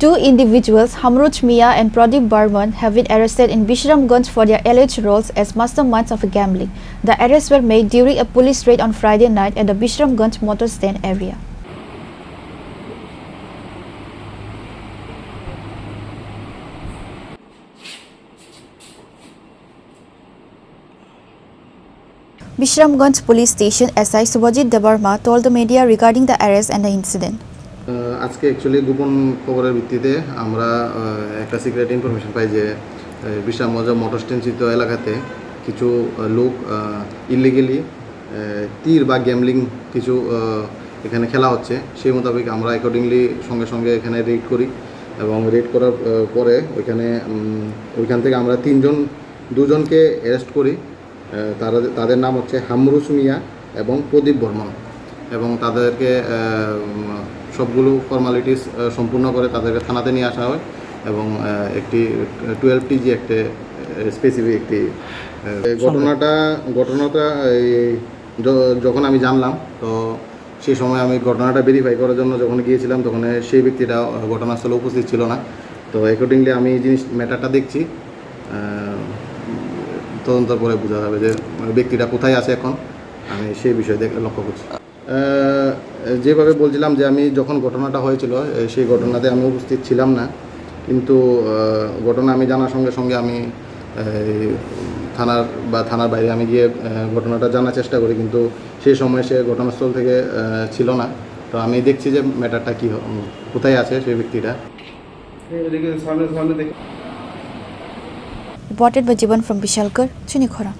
Two individuals, Hamruj Mia and Pradeep Barman, have been arrested in Bishramganj for their alleged roles as masterminds of gambling. The arrests were made during a police raid on Friday night at the Bishramganj motor stand area. Bishramganj Police Station SI Subhajit Debarma told the media regarding the arrest and the incident. আজকে actually গোপন খবরের ভিত্তিতে আমরা একটা secret information পাই যে Bishramganj motor স্ট্যান্ডস্থিত এলাকাতে কিছু লোক ইলিগেলি তীর বা গ্যামলিং কিছু এখানে খেলা হচ্ছে। সেই মোতাবেক আমরা অ্যাকর্ডিংলি সঙ্গে সঙ্গে এখানে রেড করি এবং রেড করার পরে ওইখান থেকে আমরা দুজনকে অ্যারেস্ট করি। তাদের নাম হচ্ছে হামরুজ মিয়া এবং প্রদীপ বর্মন, এবং তাদেরকে সবগুলো ফর্মালিটিস সম্পূর্ণ করে তাদেরকে থানাতে নিয়ে আসা হয় এবং একটি 12 TG একটা স্পেসিফিক একটি ঘটনাটা যখন আমি জানলাম, তো সেই সময় আমি ঘটনাটা ভেরিফাই করার জন্য যখন গিয়েছিলাম তখন সেই ব্যক্তিটা ঘটনাস্থলে উপস্থিত ছিল না। তো অ্যাকর্ডিংলি আমি ম্যাটারটা দেখছি, তদন্ত করে বোঝা যাবে যে ব্যক্তিটা কোথায় আছে এখন। আমি সেই বিষয়ে লক্ষ্য করছি। যেভাবে বলছিলাম যে আমি যখন ঘটনাটা হয়েছিল সেই ঘটনাতে আমি উপস্থিত ছিলাম না, কিন্তু ঘটনা আমি জানার সঙ্গে সঙ্গে আমি থানার বাইরে আমি গিয়ে ঘটনাটা জানার চেষ্টা করি, কিন্তু সেই সময় সে ঘটনাস্থল থেকে ছিল না। তো আমি দেখছি যে ম্যাটারটা কোথায় আছে সেই ব্যক্তিটা। Reported by Jiban from Bishalkar, Chunikhora.